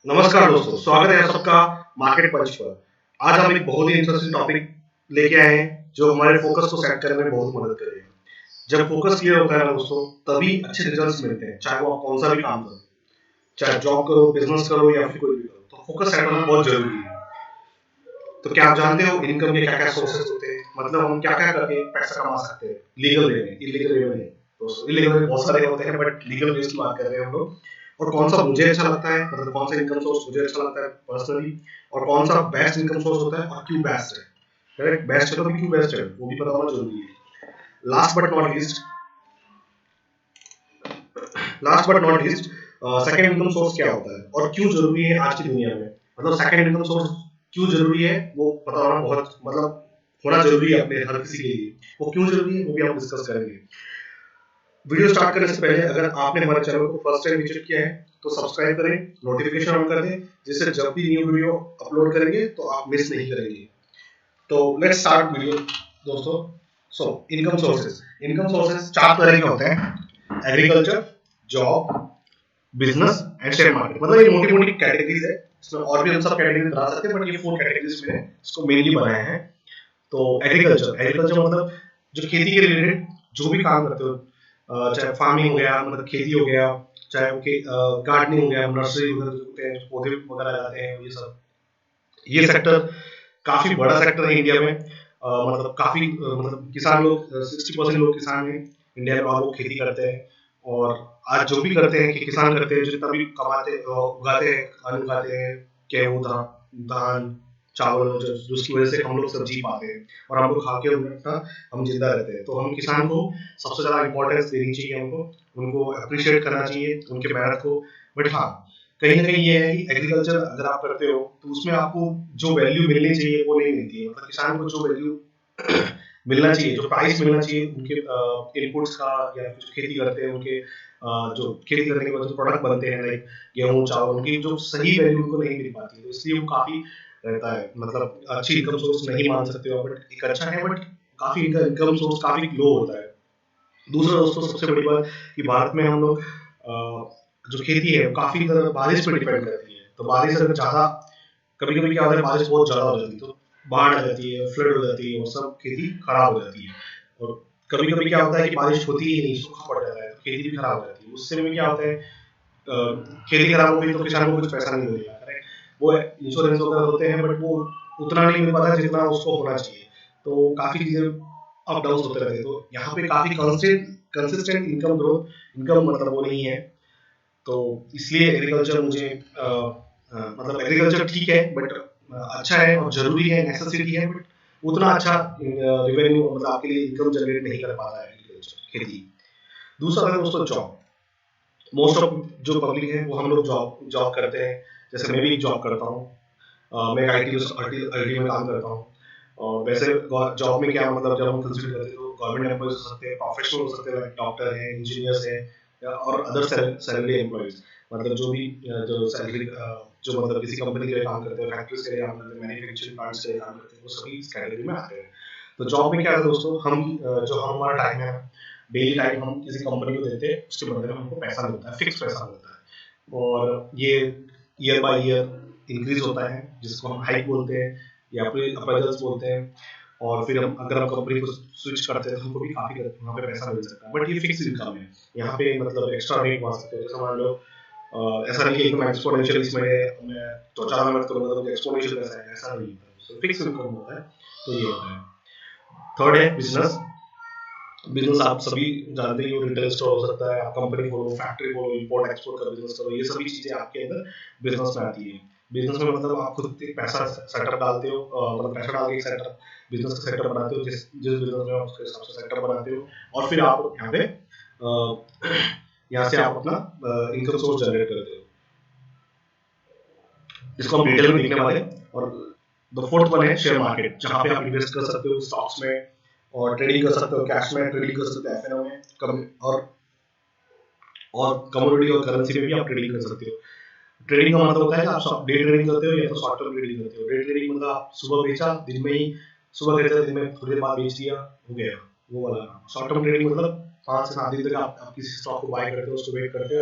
नमस्कार दोस्तों, स्वागत है आप सबका मार्केट पंच पर। आज हम एक बहुत ही इंटरेस्टिंग टॉपिक लेके आए हैं जो हमारे फोकस को सेट करने में बहुत मदद करेगा। जब फोकस क्लियर होता है ना दोस्तों, तभी अच्छे रिजल्ट्स मिलते हैं, चाहे वो आप कौन सा भी काम करो, चाहे जॉब करो, बिजनेस करो या फिर कोई भी करो। तो फोकस सेट होना बहुत जरूरी है। तो क्या आप जानते हो इनकम के क्या क्या सोर्सेस होते हैं, मतलब हम क्या क्या करके पैसा कमा सकते हैं लीगल वे में, इलीगल वे में नहीं। दोस्तों इलीगल वे बहुत सारे होते हैं, बट लीगल वे की बात कर रहे हैं हम लोग। और कौन सा मुझे अच्छा लगता है, मतलब कौन सा इनकम सोर्स मुझे अच्छा लगता है पर्सनली, और कौन सा बेस्ट इनकम सोर्स होता है और क्यों बेस्ट है। करेक्ट, बेस्ट है तो क्यों बेस्ट है वो भी पता होना जरूरी है। Last but not least second income source क्या होता है और क्यों जरूरी है आज की दुनिया में, मतलब सेकंड इनकम सोर्स क्यों जरूरी है वो पता होना बहुत, मतलब होना जरूरी है अपने हर किसी के लिए। वो क्यों जरूरी है वो भी हम डिस्कस करेंगे। वीडियो स्टार्ट करने से पहले अगर आपने हमारे चैनल को फर्स्ट टाइम विजिट किया है तो सब्सक्राइब करें, नोटिफिकेशन ऑन कर दें, जिससे जब भी न्यू वीडियो अपलोड करेंगे तो आप मिस नहीं करेंगे। तो लेट्स स्टार्ट वीडियो दोस्तों। सो इनकम सोर्सेज चार तरह के होते हैं: agriculture, job, business and share market. मतलब ये मोटी मोटी कैटेगरीज है, इसमें और भी हम सब कैटेगरीज बना सकते हैं, बट ये फोर कैटेगरीज में इसको मेनली बनाए हैं। तो एग्रीकल्चर मतलब जो खेती के रिलेटेड जो भी काम करते हो, चाहे फार्मिंग हो गया, मतलब खेती हो गया, चाहे वो गार्डनिंग हो गया, नर्सरी वगैरह जो होते हैं, पौधे वगैरह लगाते हैं, ये सब, ये सेक्टर काफी बड़ा सेक्टर है इंडिया में। मतलब काफी मतलब किसान लोग 60% लोग किसान हैं इंडिया में और वो खेती करते हैं। और आज जो भी करते हैं कि किसान करते हैं, जो जितना भी कमाते उगाते हैं, अन्न उगाते हैं, गेहूं, धान, चावल, जिसकी वजह से हम लोग सब्जी पाते हैं और हम लोग खा के हम जिंदा रहते हैं। तो हम किसान को सबसे ज्यादा इंपॉर्टेंस देनी चाहिए, हमको उनको अप्रिशिएट करना चाहिए उनके मेहनत को। बट हाँ, कहीं ना कहीं ये है कि एग्रीकल्चर अगर आप करते हो तो उसमें आपको जो वैल्यू मिलनी चाहिए वो नहीं मिलती है। मतलब किसान को जो वैल्यू मिलना चाहिए, जो प्राइस मिलना चाहिए उनके इनपुट्स का, या जो खेती करते हैं उनके जो खेती करने के बाद जो प्रोडक्ट बनते हैं, लाइक गेहूं, चावल, उनकी जो सही वैल्यू उनको नहीं मिल पाती है। तो इसलिए वो काफी रहता है, मतलब अच्छी इनकम सोर्स नहीं मान सकते हो, बट एक अच्छा है, बट काफी इनकम सोर्स काफी लो होता है। दूसरा दोस्तों सबसे बड़ी बात कि भारत में हम लोग जो खेती है वो काफी तरह बारिश पर डिपेंड करती है। तो बारिश अगर ज्यादा, कभी कभी क्या होता है बारिश बहुत ज्यादा हो जाती है तो बाढ़ आ जाती है, फ्लड हो जाती है और सब खेती खराब हो जाती है। और कभी कभी क्या होता है कि बारिश होती ही नहीं, सूखा पड़ जाता है, तो खेती भी खराब हो जाती है। उससे में क्या होता है, खेती खराब हो गई तो किसान को कुछ पैसा नहीं मिलेगा, करेक्ट। वो इंश्योरेंस वगैरह होते हैं, बट वो उतना नहीं मिल पाता जितना उसको होना चाहिए। तो काफी चीजें अप डाउन होते रहते हैं। तो यहाँ पे काफी कंसिस्टेंट इनकम ग्रोथ, इनकम मतलब वो नहीं है। तो इसलिए एग्रीकल्चर मुझे मतलब एग्रीकल्चर ठीक है, बट अच्छा है और जरूरी है, नेसेसिटी है, बट उतना अच्छा रेवेन्यू, मतलब आपके लिए इनकम जनरेट नहीं कर पाता है एग्रीकल्चर, खेती। दूसरा है दोस्तों जॉब। मोस्ट ऑफ जो पब्लिक है वो हम लोग जॉब जॉब करते हैं। जैसे मैं भी एक जॉब करता हूँ, मैं आईटी में काम करता हूँ। और वैसे जॉब में क्या, मतलब जब हम कंसिडर करते हैं तो गवर्नमेंट एम्प्लॉयज हो सकते हैं, प्रोफेशनल हो सकते हैं, डॉक्टर हैं, इंजीनियर्स हैं, और अदर सैलरी एम्प्लॉयज। मतलब जो भी जो सैलरी जो मतलब किसी कंपनी के लिए काम करते हैं, फैक्ट्रीज के लिए काम करते हैं, मैन्युफैक्चरिंग प्लांट्स के लिए काम करते हैं, वो सभी इस कैटेगरी में आते हैं। तो जॉब में क्या है दोस्तों, हम जो हमारा टाइम है, डेली टाइम हम किसी कंपनी को देते हैं, उसके बदले में हमको पैसा मिलता है, फिक्स पैसा मिलता है। और ये ईयर बाय ईयर इंक्रीज होता है, जिसको हम हाइक बोलते हैं या फिर अप्रेजल्स बोलते हैं। और फिर हम अगर हम कंपनी को स्विच करते हैं तो हमको भी काफी वहाँ पे पैसा मिल सकता है, बट ये फिक्स इनकम है। यहाँ पे मतलब एक्स्ट्रा नहीं कमा सकते। जैसे मान लो ऐसा नहीं कि एकदम एक्सपोनेंशियल इसमें मैं तो ज्यादा मेहनत करूंगा तो एक्सपोनेंशियल पैसा है, ऐसा नहीं होता है, फिक्स इनकम होता है। तो ये होता है। थर्ड है बिजनेस। बिजनेस आप सभी जानते ही हो, रिटेल स्टोर हो सकता है, आप कंपनी खोलो, फैक्ट्री खोलो, इंपोर्ट एक्सपोर्ट का बिजनेस करो, ये सभी चीजें आपके अंदर बिजनेस में आती है। बिजनेस में मतलब आप खुद एक पैसा सेटअप डालते हो, मतलब पैसा डाल के सेटअप, बिजनेस का सेटअप बनाते हो, जिस जिस बिजनेस में आप उसके हिसाब से सेटअप बनाते हो। और फिर आप यहाँ पे यहाँ से आप अपना इनकम सोर्स जनरेट करते हो, जिसको हम डिटेल में देखने वाले हैं। और द फोर्थ वन है शेयर मार्केट, जहाँ पे आप इन्वेस्ट कर सकते हो स्टॉक्स में, और ट्रेडिंग कर सकते हो, कैश में ट्रेडिंग कर सकते हो, एफएनओ में कम, और कमोडिटी और करेंसी में भी आप ट्रेडिंग कर सकते हो। ट्रेडिंग का मतलब होता है कि आप डे ट्रेडिंग करते हो या तो शॉर्ट टर्म ट्रेडिंग करते हो। डे ट्रेडिंग मतलब आप सुबह बेचा, दिन में ही सुबह खरीदा, दिन में थोड़ी देर बाद बेच दिया, हो गया, वो वाला। शॉर्ट टर्म ट्रेडिंग मतलब 5 से 7 दिन तक आप किसी स्टॉक को बाय करते हो, उसको वेट करते हो,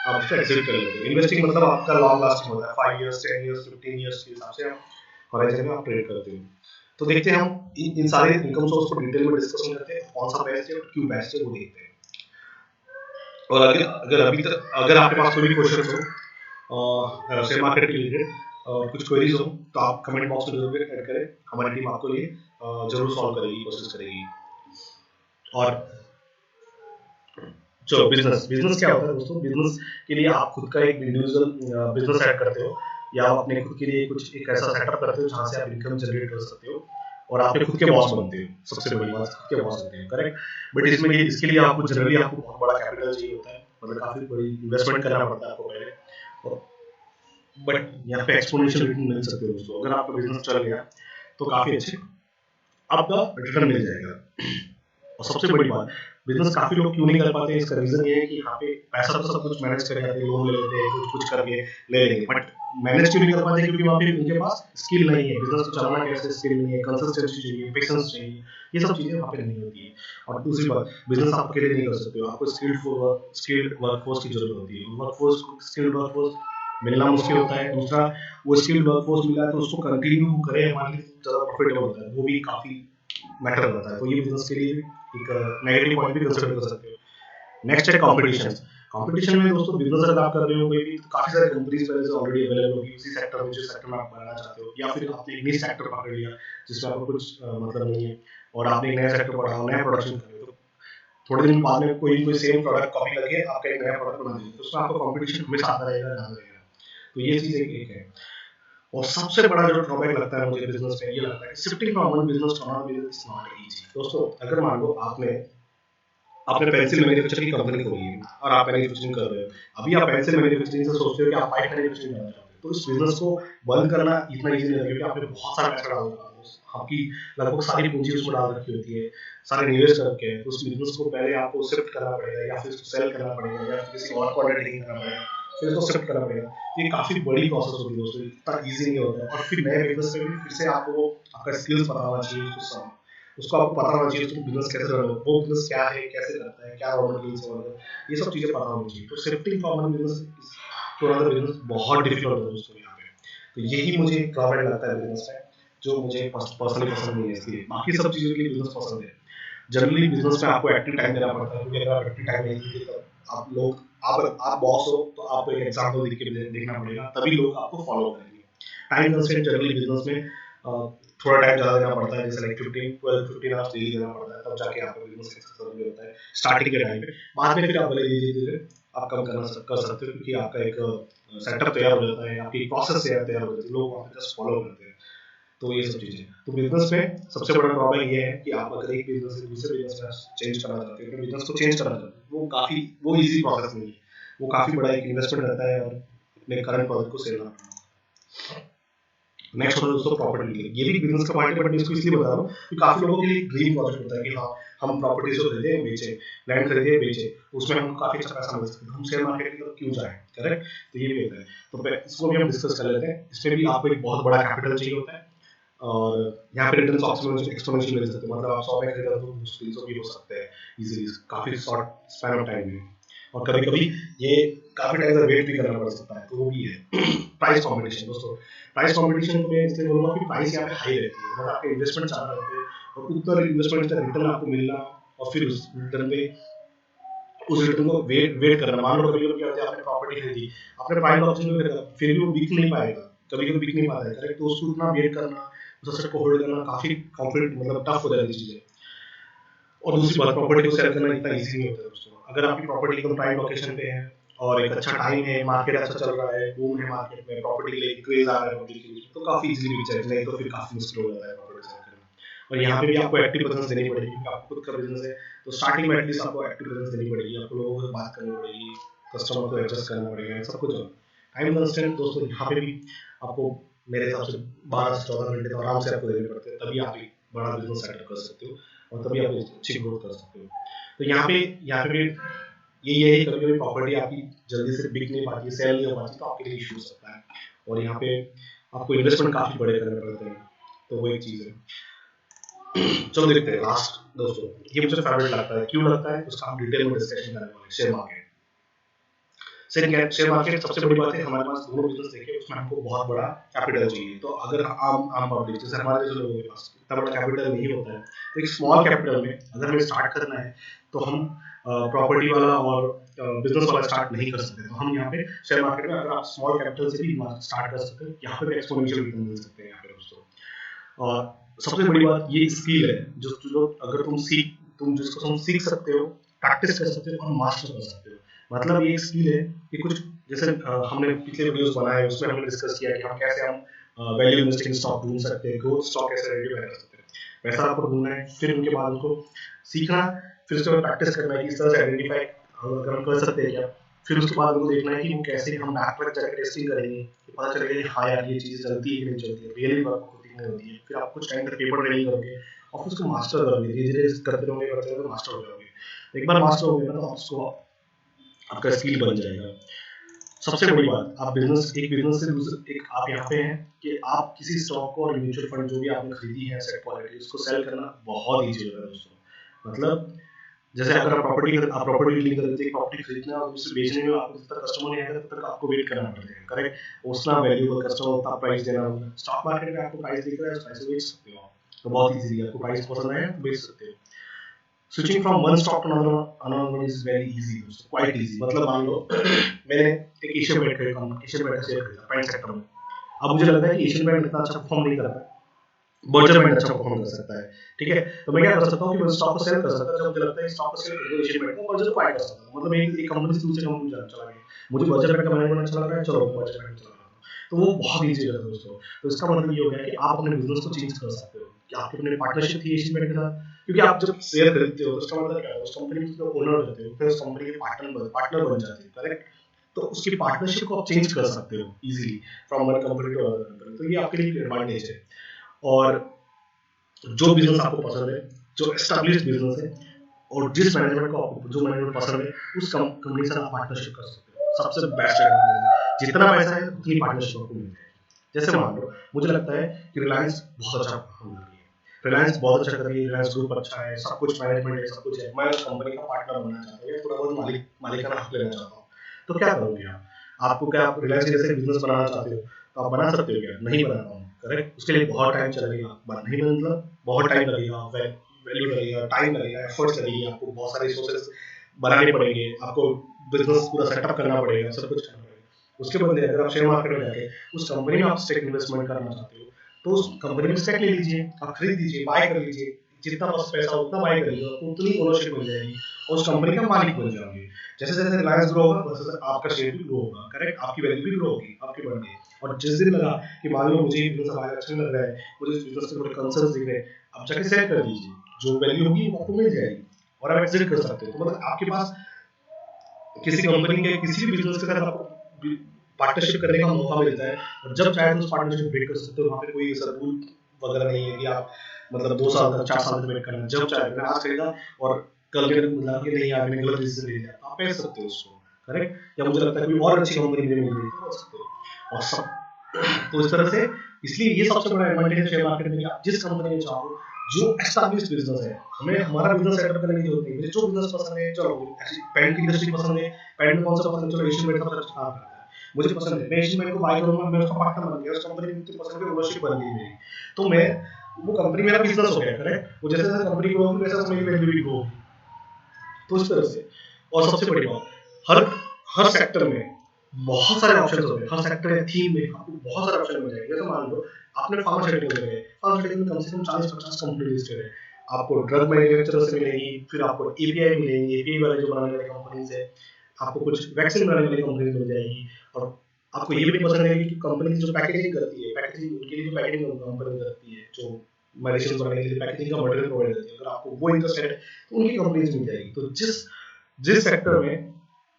आप उसको एग्जिट कर लेते हो। इन्वेस्टिंग मतलब आपका लॉन्ग लास्टिंग होता है, 5 इयर्स 10 इयर्स 15 इयर्स के हिसाब से आप हॉराइजन में आप ट्रेड करते हो। तो देखते हैं हम इन सारे इनकम सोर्स को डिटेल में डिस्कशन करते हैं, कौन सा बेस्ट है और क्यों बेस्ट है वो देखते हैं। और अगर अभी तक अगर आपके पास कोई भी क्वेश्चन हो शेयर मार्केट के रिलेटेड कुछ क्वेरीज हो तो आप कमेंट बॉक्स में जरूर ऐड करें, हमारी टीम आपको लिए जरूर सॉल्व करेगी, कोशिश करेगी। और जो बिजनेस बिजनेस क्या होता है दोस्तों, बिजनेस के लिए आप खुद का एक इंडिविजुअल बिजनेस सेट करते हो, या आप अपने खुद के लिए कुछ एक ऐसा सेटअप करते हो जहां से आप इनकम जनरेट कर सकते हो और आप खुद के बॉस बनते हो। सबसे बड़ी बात, खुद के बॉस बनते हो, करेक्ट। बट इसमें इसके लिए आपको जनरली आपको बहुत बड़ा कैपिटल चाहिए होता है, मतलब काफी बड़ी इन्वेस्टमेंट करना पड़ता है आपको पहले। बट यहाँ पे एक्सपोनेंशियल रिटर्न मिल सकते हो दोस्तों, अगर आपका बिजनेस चल गया तो काफी अच्छे आपका रिटर्न मिल जाएगा। और सबसे बड़ी बात, बिजनेस काफी लोग क्यों नहीं कर पाते, इसका रीजन ये है कि यहाँ पे पैसा तो सब कुछ मैनेज कर जाते हैं, लोन ले लेते हैं, कुछ कुछ करके ले लेंगे, बट मैनेज क्यों नहीं कर पाते, क्योंकि वहाँ पे उनके पास स्किल नहीं है, बिजनेस को चलाना कैसे स्किल नहीं है, कंसिस्टेंसी चाहिए, पेशेंस चाहिए, ये सब चीजें वहाँ पे नहीं होती है। और दूसरी बात, बिजनेस आप अकेले नहीं कर सकते हो, आपको स्किल्ड वर्कफोर्स की जरूरत होती है। वर्कफोर्स स्किल्ड वर्कफोर्स मिलना मुश्किल होता है। दूसरा, वो स्किल्ड वर्कफोर्स मिला है तो उसको कंटिन्यू करे हमारे लिए ज़्यादा प्रॉफिटेबल होता है, वो भी काफी मैटर करता है। तो ये बिजनेस के लिए एक नेगेटिव पॉइंट भी कंसिडर कर सकते हो। नेक्स्ट है कंपटीशन। कंपटीशन में दोस्तों बिजनेस अगर आप कर रहे हो कोई भी, तो काफी सारे कंपनीज पहले से ऑलरेडी अवेलेबल होगी उसी सेक्टर में, जिस सेक्टर में आप बनाना चाहते हो, या फिर आपने एक नई सेक्टर पकड़ लिया जिसमें आपको कुछ मतलब नहीं है और आपने एक नया सेक्टर पढ़ा, नया प्रोडक्शन कर रहे हो, तो थोड़े दिन बाद में कोई सेम प्रोडक्ट कॉपी करके आपका एक नया प्रोडक्ट बना देगा, तो उसमें आपको कंपटीशन हमेशा आता रहेगा। तो ये चीज एक है। और सबसे बड़ा जो ड्रॉबैक लगता है मुझे बिजनेस में, ये लगता है कि shifting from one business to another business is not easy. दोस्तों अगर मान लो आपने आपने पेंसिल मैन्युफैक्चर की कंपनी खोली है और आप मैन्युफैक्चरिंग कर रहे हो, अभी आप पेंसिल मैन्युफैक्चरिंग से सोचते हो कि आप पाइप मैन्युफैक्चरिंग करना चाहते हो, तो इस बिजनेस को बंद करना इतना इजी नहीं है, क्योंकि आपने बहुत सारा पैसा डाल रखा है, आपकी लगभग सारी पूंजी उसमें डाल रखी होती है, सारे निवेश करके, तो उस बिजनेस को पहले आपको शिफ्ट करना पड़ेगा, या फिर उसको सेल करना पड़ेगा, या फिर किसी और को अंडरटेकिंग करना पड़ेगा, फिर उसको शिफ्ट करना पड़ेगा। तो ये काफी बड़ी प्रोसेस होती है दोस्तों, इतना इजी नहीं होता है। और फिर नए बिजनेस में भी फिर से आपको आपका स्किल्स पता होना चाहिए, उसको आपको पता होना चाहिए, उसको बिजनेस कैसे रन हो, वो बिजनेस क्या है, कैसे करता है, क्या रॉ मटेरियल्स है, ये सब चीजें पता होनी चाहिए। तो shifting from one business to another business बहुत डिफिकल्ट है दोस्तों यहाँ पे। तो यही मुझे ड्रॉबैक लगता है बिजनेस में, जो मुझे पर्सनली पसंद नहीं है। इसलिए बाकी सब चीजों के लिए बिजनेस पसंद है। जनरली बिजनेस में आपको एक्टिव टाइम देना पड़ता है, क्योंकि अगर आप एक्टिव टाइम नहीं देंगे तब आप लोग आप बॉस हो तो आपको एक एग्जांपल देख के देखना पड़ेगा, तभी लोग आपको फॉलो करेंगे। टाइम कंस्ट्रेंट जनरली बिजनेस में थोड़ा टाइम ज़्यादा देना पड़ता है, जैसे लाइक 15 आवर्स डेली देना पड़ता है, तब जाके आपका बिजनेस सक्सेसफुल होता है स्टार्टिंग के टाइम पे। बाद में फिर आप भले धीरे धीरे आप कम कर सकते हो, क्योंकि आपका एक सेटअप तैयार हो जाता है, आपकी प्रोसेस तैयार हो जाती है, लोग वहाँ पे जस्ट फॉलो करते हैं। तो ये सब चीज़ें, तो बिजनेस में सबसे बड़ा प्रॉब्लम ये है कि आप अगर एक बिजनेस से दूसरे बिजनेस में चेंज करना चाहते हो, अपने बिजनेस को चेंज करना चाहते हो, वो इजी प्रोसेस नहीं है, वो काफ़ी बड़ा एक इन्वेस्टमेंट रहता है, और अपने करंट प्रोडक्ट को सेल करना। नेक्स्ट होता है दोस्तों प्रॉपर्टी। ये भी बिजनेस का पॉइंट है, बट मैं इसको इसलिए बता रहा हूँ कि काफी लोगों के लिए ड्रीम प्रोजेक्ट होता है कि हाँ हम प्रॉपर्टीज को खरीदे बेचे, लैंड खरीदे बेचे, उसमें हमको काफी अच्छा पैसा मिल सकता है, हम शेयर मार्केट की तरफ क्यों जाए, करेक्ट। तो ये भी होता है, तो इसको भी हम डिस्कस कर लेते हैं। इसमें भी आपको एक बहुत बड़ा कैपिटल चाहिए होता है, और यहाँ पे रिटर्न्स एक्सपोनेंशियल मिल सकते हैं, मतलब आप 100 में खरीदा तो 300 भी हो सकते हैं इजीली, काफी शॉर्ट स्पैन ऑफ टाइम में। और कभी कभी ये काफी टाइम तक वेट भी करना पड़ सकता है, तो वो भी है। प्राइस कंपटीशन दोस्तों, प्राइस कंपटीशन तो मैं इसलिए बोलूंगा कि प्राइस यहाँ पे हाई रहती है, मतलब आपके इन्वेस्टमेंट ज्यादा रहते हैं, और उतना इन्वेस्टमेंट का रिटर्न आपको मिलना, और फिर उस रिटर्न पे उस रिटर्न को वेट करना। मान लो कभी कभी क्या होता है, आपने प्रॉपर्टी खरीदी, आपने प्राइम ऑप्शन में खरीदा, फिर भी वो बिक नहीं पाएगा, कभी कभी बिक नहीं पाता है, करेक्ट। तो उसको उतना वेट करना, उस असेट को होल्ड करना काफी कॉम्प्लिकेट, मतलब टफ हो जाती है चीजें। और दूसरी बात, प्रॉपर्टी को सेल करना इतना इजी नहीं होता है दोस्तों। अगर आपकी प्रॉपर्टी एकदम प्राइम लोकेशन पे है और एक अच्छा टाइम है, मार्केट अच्छा चल रहा है, बूम है मार्केट में, प्रॉपर्टी के लिए क्रेज आ रहा है पब्लिक के बीच में, तो काफी इजीली बिक जाएगी, नहीं तो फिर काफी मुश्किल हो जाता है प्रॉपर्टी सेल करना। और यहाँ पे भी आपको एक्टिव प्रेजेंस देनी पड़ेगी, क्योंकि आपको खुद का बिजनेस है, तो स्टार्टिंग में एटलीस्ट आपको एक्टिव प्रेजेंस देनी पड़ेगी, आपको लोगों से बात करनी पड़ेगी, कस्टमर को एडजस्ट करना पड़ेगा, सब कुछ। टाइम कंस्ट्रेंट दोस्तों यहाँ पे भी आपको मेरे हिसाब से 12 से 14 घंटे तो आराम से आपको देने पड़ते हैं, तभी आप एक बड़ा बिजनेस सेटअप कर सकते हो, और तभी आप अच्छी ग्रोथ कर सकते हो। तो यहाँ पे भी ये है, कभी कभी प्रॉपर्टी आपकी जल्दी से बिक नहीं पाती, सेल नहीं हो पाती, तो आपके लिए इशू हो सकता है, और यहाँ पे आपको इन्वेस्टमेंट काफी बड़े करने पड़ते हैं, तो वो एक चीज है। चलो देखते हैं लास्ट दोस्तों, ये मुझे फेवरेट लगता है, क्यों लगता है उसका हम डिटेल में डिस्कशन करने वाले, शेयर मार्केट। शेयर मार्केट सबसे बड़ी बात है, हमारे पास दोनों बिजनेस देखिए, उसमें हमको बहुत बड़ा कैपिटल चाहिए। तो अगर आम आम पब्लिक जैसे हमारे जैसे लोगों के पास इतना बड़ा कैपिटल नहीं होता है, तो एक स्मॉल कैपिटल में अगर हमें स्टार्ट करना है तो हम प्रॉपर्टी वाला और बिजनेस वाला स्टार्ट नहीं कर सकते। तो हम यहाँ पे शेयर मार्केट में अगर आप स्मॉल कैपिटल से भी स्टार्ट कर सकते हैं, यहाँ पे भी एक्सपोनेंशियल रिटर्न मिल सकते हैं यहाँ पे दोस्तों। और सबसे बड़ी बात ये स्किल है जो अगर तुम जिसको तुम सीख सकते हो, प्रैक्टिस कर सकते हो और मास्टर कर सकते हो। मतलब ये एक स्किल है कि कुछ जैसे हमने पिछले वीडियोस बनाए, उसमें हमने डिस्कस किया कि हम कैसे वैल्यू इन्वेस्टिंग स्टॉक ढूंढ सकते हैं, ग्रोथ स्टॉक कैसे रेडी कर सकते हैं, वैसा आपको ढूंढना है। फिर उनके बाद उसको सीखना, फिर उसके बाद प्रैक्टिस करना है कि इस तरह से आइडेंटिफाई अगर हम कर सकते हैं क्या। फिर उसके बाद उनको देखना है कि वो कैसे हम बैक जाकर टेस्टिंग करेंगे कि पता चलेगा कि हाँ यार ये चीज़ चलती है कि नहीं चलती है, रियली वर्क होती है नहीं होती है। फिर आप कुछ टाइम तक पेपर रेडी करोगे और फिर उसको मास्टर करोगे, धीरे धीरे करते रहोगे मास्टर हो जाओगे। एक बार मास्टर हो गया ना तो उसको आपका स्किल बन जाएगा। सबसे बड़ी बात, आप एक बिजनेस से दूसरे एक आप यहाँ पे हैं कि आप किसी स्टॉक को और म्यूचुअल फंड जो भी आपने खरीदी है सेट क्वालिटी, उसको सेल करना बहुत ईजी होगा दोस्तों। मतलब जैसे अगर आप प्रॉपर्टी डीलिंग करते हैं, प्रॉपर्टी खरीदना और दूसरे बेचने में आपको जब तक कस्टमर नहीं आएगा तब तक आपको वेट करना पड़ेगा, करेक्ट। उतना वैल्यूएबल कस्टमर उतना प्राइस देना होगा। स्टॉक मार्केट में आपको प्राइस दिख रहा है, उस प्राइस से बेच सकते हो, तो बहुत इजी है। आपको प्राइस पसंद आया तो बेच सकते हो। Switching from one stock to another is very easy, quite easy. मतलब मान लो मैंने एक एशियन पेंट का शेयर खरीदा पेंट सेक्टर में। अब मुझे लगता है कि एशियन पेंट इतना अच्छा परफॉर्म नहीं कर रहा है, बर्जर पेंट अच्छा परफॉर्म कर सकता है, ठीक है। तो मैं क्या कर सकता हूँ कि मैं स्टॉक को सेल कर सकता हूँ। जब मुझे लगता है स्टॉक को सेल कर दो एशियन पेंट को, बर्जर को बाय कर सकता हूँ। मतलब एक कंपनी से दूसरी कंपनी में चला गया, मुझे बर्जर पेंट का मैनेजमेंट अच्छा लग रहा है, चलो बर्जर पेंट चला रहा हूँ। तो वो बहुत ईजी है दोस्तों। तो इसका मतलब ये हो गया कि आप अपने बिजनेस को चेंज कर सकते हो कि आपकी अपनी पार्टनरशिप थी एशियन पेंट के साथ, क्योंकि आप जब शेयर खरीदते हो तो उसका मतलब क्या है, उस कंपनी के ओनर रहते हो, फिर उस कंपनी के पार्टनर बन जाते हो, करेक्ट। तो उसकी पार्टनरशिप को आप चेंज कर सकते हो easily from one company to other company. तो ये आपके लिए एडवांटेज है। और जो बिजनेस आपको पसंद है, जो एस्टैब्लिश्ड बिजनेस है और जिस मैनेजमेंट को आपको जो मैनेजमेंट पसंद है, उस कंपनी से आप पार्टनरशिप कर सकते हो। सबसे बेस्ट एडवांटेज, जितना पैसा है उतनी पार्टनरशिप आपको मिल जाएगी। जैसे मान लो मुझे लगता है कि रिलायंस बहुत अच्छा परफॉर्म कर रही है, रिलायंस बहुत अच्छा कर रही है, रिलायंस ग्रुप अच्छा है, सब कुछ मैनेजमेंट है, सब कुछ है। मैं उस कंपनी का पार्टनर बनना चाहता हूँ या थोड़ा बहुत मालिकाना हक लेना चाहता हूँ। तो क्या करोगे आप? आपको क्या आप रिलायंस जैसे बिजनेस बनाना चाहते हो तो आप बना सकते हो क्या? नहीं बना पाओगे, करेक्ट। उसके लिए बहुत टाइम चलेगा, नहीं मतलब बहुत टाइम लगेगा, वैल्यू लगेगा, टाइम लगेगा, एफर्ट्स लगेगी, आपको बहुत सारे रिसोर्सेज बनाने पड़ेंगे, आपको बिजनेस पूरा सेटअप करना पड़ेगा, सब कुछ करना पड़ेगा। उसके बदले अगर आप शेयर मार्केट में जाके उस कंपनी में आप स्टेक इन्वेस्टमेंट करना चाहते हो तो उस कंपनी में स्टेक ले लीजिए, आप खरीद लीजिए, बाय कर लीजिए, जितना बस पैसा उतना बाय कर लीजिए, आपको उतनी ओनरशिप मिल जाएगी और उस कंपनी का मालिक बन जाओगे। जैसे जैसे रिलायंस ग्रो होगा वैसे आपका शेयर भी ग्रो होगा, करेक्ट। आपकी वैल्यू भी ग्रो होगी, आपकी बढ़ेगी। और जिस दिन लगा कि मान लो मुझे बिजनेस हमारा अच्छा लग रहा है, मुझे इस बिजनेस के थोड़े कंसर्न्स दिख रहे हैं, आप जाके सेल कर दीजिए, जो वैल्यू होगी वो आपको मिल जाएगी और आप एग्जिट कर सकते हो। तो मतलब आपके पास किसी कंपनी के किसी भी बिजनेस के साथ आपको पार्टनरशिप करने का मौका मिलता है और जब चाहे तो उस पार्टनरशिप ब्रेक कर सकते हो। वहाँ पे कोई ऐसा रूल वगैरह नहीं है कि आप मतलब 2 साल तक 4 साल तक वेट करना। जब चाहे मैंने आज खरीदा और कल के मतलब कि नहीं यार मैंने गलत डिसीजन ले लिया, आप बेच सकते हो उसको, करेक्ट। या मुझे लगता है कोई और अच्छी कंपनी मुझे मिल गई तो बेच सकते हो। और सब तो इस तरह से, इसलिए ये सबसे बड़ा एडवांटेज है शेयर मार्केट में कि आप जिस कंपनी में चाहो, जो एस्टैब्लिश्ड बिजनेस है, हमें हमारा बिजनेस सेटअप करने की जरूरत नहीं। मुझे जो बिजनेस पसंद है, चलो ऐसी पेंट की इंडस्ट्री पसंद है, पेंट में कौन सा पसंद है, चलो एशियन पेंट का अच्छा काम करता है, मुझे पसंद है, मैं एशियन पेंट को बाय करूंगा, मैं उसका पार्टनर बन गया, उस कंपनी में मुझे पसंद है, ओनरशिप बन गई मेरी, तो मैं वो कंपनी मेरा बिजनेस हो गया, करेक्ट। वो जैसे जैसे कंपनी ग्रो होगी वैसे मेरी वैल्यू भी ग्रो होगी, तो इस तरह से। और सबसे बड़ी बात, हर हर सेक्टर में बहुत सारे ऑप्शंस होते हैं, हर सेक्टर या थीम में आपको बहुत सारे ऑप्शन मिल जाएंगे। जैसे मान लो आपने फार्मास्यूटिकल में, फार्मास्यूटिकल में कम से कम 40-50 कंपनी लिस्टेड है। आपको ड्रग मैन्युफैक्चरर से मिलेगी, फिर आपको एपीआई मिलेंगे, एपीआई वाले जो बनाने वाली कंपनी से, आपको कुछ वैक्सीन बनाने वाली कंपनी मिल जाएगी। और आपको ये भी पसंद है कि कंपनी जो पैकेजिंग करती है, पैकेजिंग उनके लिए जो पैकेजिंग कंपनी करती है, जो मेडिसिन बनाने के लिए पैकेजिंग का मटेरियल प्रोवाइड करती है, अगर आपको वो इंटरेस्ट है तो उनकी कंपनीज मिल जाएगी। तो जिस जिस सेक्टर में,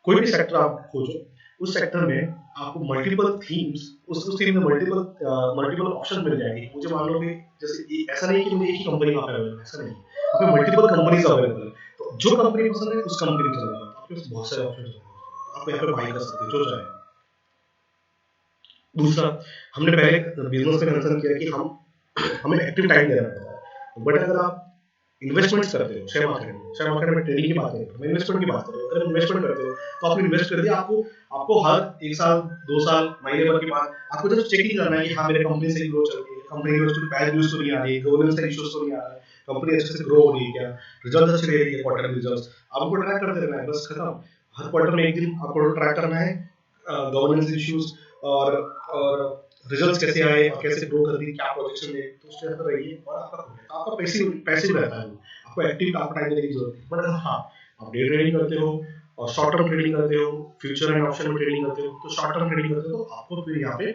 कोई भी सेक्टर आप खोजो, उस सेक्टर में आपको मल्टीपल थीम्स, उस थीम में मल्टीपल ऑप्शन मिल जाएंगे। मुझे मान लो कि जैसे ऐसा नहीं कि मुझे एक ही कंपनी वहाँ पे अवेलेबल है, ऐसा नहीं है, आपको मल्टीपल कंपनीज अवेलेबल है। तो जो कंपनी पसंद है उस कंपनी में चले जाओ, आपके पास बहुत सारे ऑप्शन होंगे, आप यहाँ पे बाय कर सकते हो जो चाहे। दूसरा, हमने पहले बिजनेस में कंसर्न किया कि हमें एक्टिव टाइम देना पड़ता है, बट अगर आप इन्वेस्टमेंट्स करते हो शेयर मार्केट में ट्रेडिंग की बात नहीं करो, मैं इन्वेस्टमेंट की बात कर रहा हूँ। अगर इन्वेस्टमेंट करते हो तो आपने इन्वेस्ट कर दिया, आपको आपको हर 1 साल 2 साल महीने भर के बाद आपको जस्ट चेकिंग करना है कि हाँ मेरे कंपनी से ग्रो चल रही है, कंपनी में कुछ बैड न्यूज तो नहीं आ रही है, गवर्नेंस का इश्यूज तो नहीं आ रहा है, कंपनी अच्छे से ग्रो हो रही है क्या, रिजल्ट अच्छे दे रही है, क्वार्टर रिजल्ट्स आपको ट्रैक करते रहना है, बस खत्म। हर क्वार्टर में एक दिन आपको ट्रैक करना है गवर्नेंस इश्यूज और रिजल्ट्स कैसे आए और कैसे ग्रो कर रही है, क्या प्रोजेक्शन है, तो उसके अंदर रहिए और आपका पैसिव पैसिव रहता है, आपको एक्टिव आपको टाइम देने की जरूरत है। बट हाँ आप डे ट्रेडिंग करते हो और शॉर्ट टर्म ट्रेडिंग करते हो, फ्यूचर एंड ऑप्शन में ट्रेडिंग करते हो, तो शॉर्ट टर्म ट्रेडिंग करते हो तो आपको फिर यहाँ पे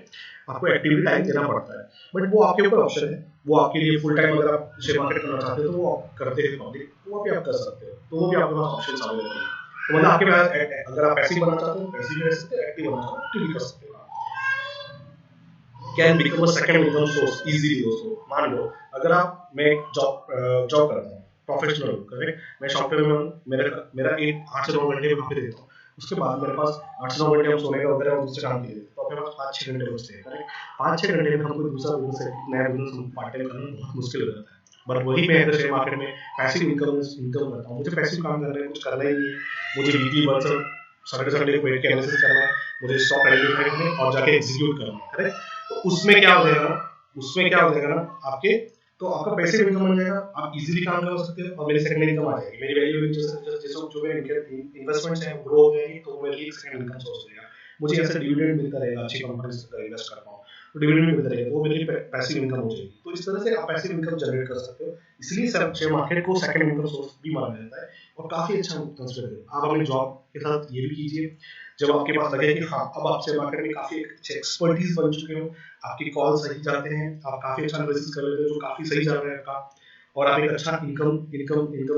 आपको एक्टिवली टाइम देना पड़ता है। बट वो आपके ऊपर ऑप्शन है, वो आपके लिए फुल टाइम अगर आप शेयर मार्केट करना चाहते हो तो वो आप करते हैं पब्लिक, तो वो भी आप कर सकते हो, तो वो भी आपके पास ऑप्शन अवेलेबल है। तो मतलब आपके पास अगर आप पैसिव बनना चाहते हो पैसिव भी रह सकते हो, एक्टिव बनना चाहते हो एक्टिव भी कर सकते हो। Can become a second income source easily दोस्तों। मान लो अगर आप मैं जॉब करता हूँ प्रोफेशनल हूँ, करेक्ट, मैं सॉफ्टवेयर में हूँ, मेरा मेरा 8 से 9 घंटे वहाँ पे देता हूँ, उसके बाद मेरे पास 8 से 9 घंटे हम सोने का वगैरह और दूसरे काम के लिए, तो अपने पास 5-6 घंटे बचते हैं, करेक्ट। 5-6 घंटे में हमको दूसरा बिजनेस नया बिजनेस पार्ट टाइम करना बहुत मुश्किल हो जाता है। बट वही मैं अगर शेयर मार्केट में पैसिव इनकम करता हूँ, मुझे पैसिव काम करना है, कुछ करना ही नहीं है, मुझे वीकली वंस सैटरडे संडे को बैठ के एनालिसिस करना है, मुझे स्टॉक आइडेंटिफाई करना है और जाके एग्जीक्यूट करना है, करेक्ट। तो उसमें क्या हो जाएगा ना, उसमें क्या हो जाएगा ना आपके, तो आपका पैसिव इनकम बन जाएगा, आप इजीली काम कर सकते हो और मेरी सेकंड इनकम आ जाएगी, मेरी वैल्यू जैसे जो मेरे इन्वेस्टमेंट्स हैं ग्रो हो जाएगी, तो मेरे लिए सेकंड इनकम सोर्स हो जाएगा। मुझे ऐसे डिविडेंड मिलता रहेगा, अच्छी कंपनीज में इन्वेस्ट कर पाऊँ तो डिविडेंड मिलता रहेगा, तो वो मेरे लिए पैसिव इनकम हो जाएगी। तो इस तरह से आप पैसिव इनकम जनरेट कर सकते हो, इसलिए शेयर मार्केट को सेकंड इनकम सोर्स भी माना जाता है और काफी अच्छा कंसिडर करें। आप अपने जॉब के साथ ये भी कीजिए, जब आपके पास लगे कि हाँ अब आप शेयर मार्केट में काफी अच्छे एक्सपर्टीज बन चुके हो, आपके कॉल सही जाते हैं, आप काफी अच्छा एनालिसिस कर लेते हो, जो काफी सही जा रहा है आपका, और आप एक अच्छा इनकम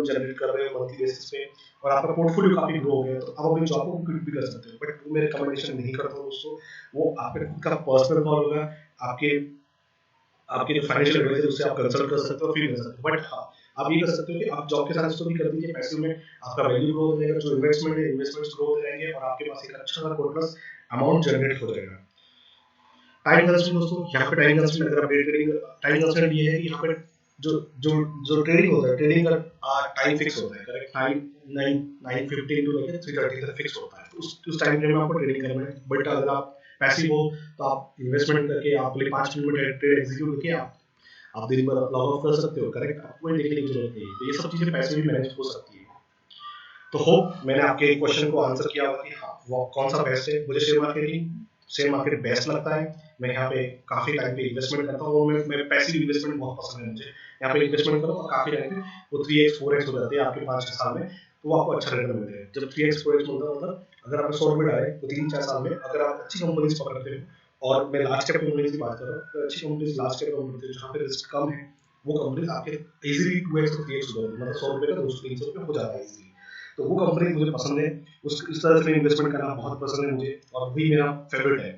जनरेट कर रहे हो मंथली बेसिस पे, और आपका पोर्टफोलियो काफी ग्रो हो गया, तो आप अपनी जॉब को क्विट भी कर सकते हो। बट वो मैं रिकमेंडेशन नहीं करता हूँ दोस्तों, वो आपके खुद का पर्सनल कॉल होगा, आपके आपके जो फाइनेंशियल एडवाइजर उससे आप कंसल्ट कर सकते हो, फिर कर सकते हो। बट हाँ आप ये कर सकते हो कि आप जॉब के साथ इसको भी कर दीजिए, पैसिव में आपका वैल्यू ग्रो हो जाएगा, जो इन्वेस्टमेंट है इन्वेस्टमेंट्स ग्रो हो जाएंगे और आपके पास एक अच्छा सा कोटलेस अमाउंट जनरेट हो जाएगा। टाइम कंस्ट्रेंट दोस्तों, यहाँ पे टाइम कंस्ट्रेंट अगर आप डे ट्रेडिंग, टाइम कंस्ट्रेंट ये है कि यहाँ पे जो जो जो ट्रेडिंग होता है, ट्रेडिंग का टाइम फिक्स होता है, करेक्ट, 9:15 टू लेके 3:30 तक फिक्स होता है, तो उस टाइम फ्रेम में आपको ट्रेडिंग करना है। बट अगर आप पैसिव हो तो आप इन्वेस्टमेंट करके आप 5 मिनट में ट्रेड एग्जीक्यूट करके आप दिन भर लॉग ऑफ कर सकते हो, करेक्ट, आपको ये देखने की जरूरत नहीं है। तो ये सब चीजें पैसे भी मैनेज हो सकती है। तो होप मैंने आपके क्वेश्चन को आंसर किया होगा कि हाँ वो कौन सा बेस्ट है। मुझे शेयर मार्केट बेस्ट लगता है, मैं यहाँ पे काफी टाइम पे इन्वेस्टमेंट करता हूँ, मैं पैसिव इन्वेस्टमेंट बहुत पसंद है मुझे, यहाँ पे इन्वेस्टमेंट करो और काफी टाइम पे वो 3x 4x हो जाती है आपके 5-6 साल में, तो वो आपको अच्छा रिटर्न मिलता है। जब 3x 4x होता है मतलब अगर आपने 100 रुपए डाले तो 3-4 साल में अगर आप अच्छी कंपनीज पकड़ते हो, और मैं लार्ज कैप कंपनीज की बात कर रहा हूँ, तो अच्छी कंपनीज लार्ज कैप कंपनीज जहाँ पे रिस्क कम है, वो कंपनीज आपके इजीली 2x और 3x हो जाती है, मतलब 100 रुपए का 200-300 रुपए हो जाता है इजीली। तो वो कंपनी मुझे पसंद है, इस तरह से इन्वेस्टमेंट करना बहुत पसंद है मुझे, और वही मेरा फेवरेट है।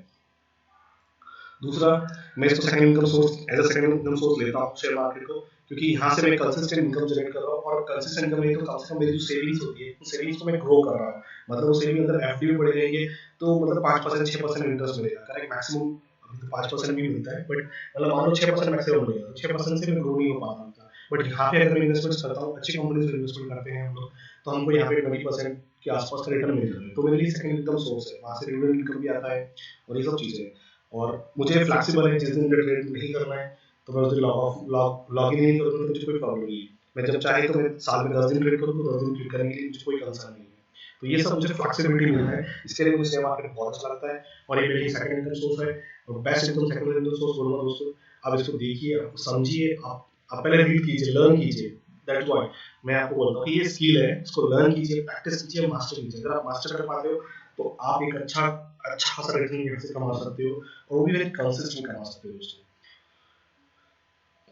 दूसरा, मैं इसको second income source as a second income source लेता हूँ शेयर मार्केट को, क्योंकि यहाँ से मैं कंसिस्टेंट इनकम जनरेट कर रहा हूँ, और कंसिस्टेंट इनकम नहीं तो कम से कम मेरी जो सेविंग्स होती है उस सेविंग्स को मैं ग्रो कर रहा हूँ, मतलब वो सेविंग अगर एफडी में पड़े रहेंगे तो मतलब 5% 6% इंटरेस्ट मिलेगा, करेक्ट, मैक्सिमम अभी तो 5% भी मिलता है, बट मतलब मान लो 6% मैक्सिमम मिलेगा, तो 6% से मैं ग्रो नहीं हो पाता था। बट यहाँ पे अगर मैं इन्वेस्टमेंट करता हूँ, अच्छी कंपनीज में इन्वेस्टमेंट करते हैं हम लोग, तो हमको यहाँ पे 20% के आसपास का रिटर्न मिल जाता है, तो मेरे लिए सेकंड इनकम सोर्स है, वहाँ से डिविडेंड इनकम भी आता है और ये सब चीजें। और मुझे फ्लेक्सिबल है, जिस दिन मुझे ट्रेड नहीं करना है तो मैं उस दिन लॉग इन नहीं करूँगा, तो मुझे कोई प्रॉब्लम नहीं है, मैं जब चाहे तो मैं साल में 10 दिन ट्रेड करूँ तो 10 दिन ट्रेड करने के लिए मुझे कोई कंसर्न नहीं है। तो ये सब मुझे फ्लेक्सिबिलिटी मिलता है, इसके लिए मुझे शेयर मार्केट बहुत अच्छा लगता है, और ये मेरी सेकंड इनकम सोर्स है, और best income second income source बोलूँगा दोस्तों। आप इसको देखिए, आपको समझिए, आप पहले रीड कीजिए, लर्न कीजिए, दैट्स व्हाई मैं आपको बोलता हूँ कि ये स्किल है, इसको लर्न कीजिए, प्रैक्टिस कीजिए, मास्टर कीजिए। अगर आप मास्टर कर पाते हो तो आप एक अच्छा सा रिटर्न यहाँ से कमा सकते हो, और वो भी वेरी कंसिस्टेंट कमा सकते हो दोस्तों।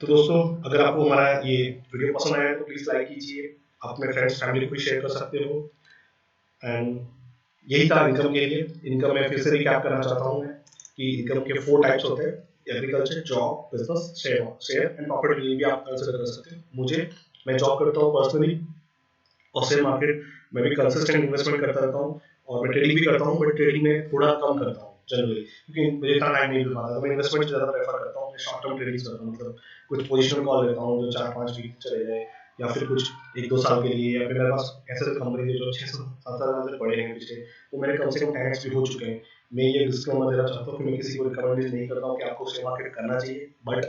तो दोस्तों अगर आपको हमारा ये वीडियो पसंद आया तो प्लीज लाइक कीजिए, आप अपने फ्रेंड्स फैमिली को शेयर कर सकते हो। एंड यही था इनकम के लिए। इनकम में फिर से रिकैप करना चाहता हूँ मैं कि इनकम के 4 टाइप्स होते हैं, agriculture, job, business, share and property, ये भी आप कंसिडर कर सकते हो। मैं जॉब करता हूँ पर्सनली, और शेयर मार्केट में भी कंसिस्टेंट इन्वेस्टमेंट करता रहता हूँ, और मैं ट्रेडिंग भी करता हूँ, बट ट्रेडिंग में थोड़ा कम करता हूँ जनरली, क्योंकि मुझे इतना टाइम नहीं मिल पाता, तो मैं इन्वेस्टमेंट ज़्यादा प्रेफर करता हूँ। मैं शॉर्ट टर्म ट्रेडिंग करता हूँ, मतलब कुछ पोजिशनल कॉल लेता हूँ जो 4-5 वीक चले जाए, या फिर कुछ 1-2 साल के लिए, या फिर मेरे पास ऐसे कंपनी जो 6-7 साल से पड़े हैं पिछले, वो मेरे कम से कम 10x भी हो चुके हैं। मैं ये डिस्क्लेमर देना चाहता हूँ कि मैं किसी को रिकमेंड नहीं करता हूँ कि आपको शेयर मार्केट करना चाहिए, बट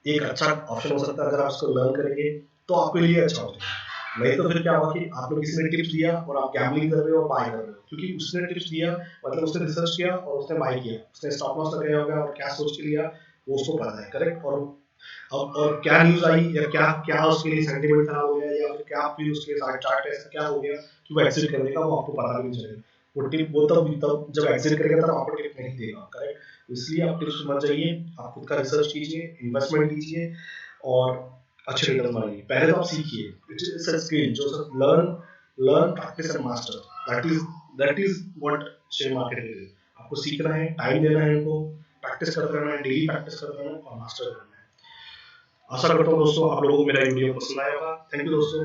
एक अच्छा ऑप्शन हो सकता है अगर आप उसको लर्न करेंगे तो आपके लिए अच्छा हो जाएगा। नहीं तो फिर क्या होगा कि आपको किसी ने टिप्स दिया और आप गैम्बलिंग कर रहे हो और बाय कर रहे हो, क्योंकि उसने टिप्स दिया मतलब उसने रिसर्च किया और उसने बाय किया, उसने स्टॉप लॉस लगाया होगा और क्या सोच के लिया वो उसको पता है, करेक्ट। और क्या न्यूज आई या क्या क्या उसके लिए सेंटीमेंट खराब हो गया या फिर क्या फिर उसके साथ चार्ट ऐसा क्या हो गया कि वो एग्जिट कर देगा, वो आपको पता भी नहीं चलेगा। वो टिप वो तब जब एग्जिट करेगा तब आपको टिप नहीं देगा, करेक्ट। इसलिए आप टिप्स मत जाइए, आप खुद का रिसर्च कीजिए, इन्वेस्टमेंट कीजिए और अच्छे रिटर्न बनाइए। पहले तो आप सीखिए, इट्स अ स्किल, जो सब learn learn practice and master, that is what share market is. आपको सीखना है, टाइम देना है इनको, प्रैक्टिस करते रहना है, डेली प्रैक्टिस करते रहना है और मास्टर करना है। आशा करता हूँ दोस्तों आप लोगों को मेरा वीडियो पसंद आया होगा। थैंक यू दोस्तों।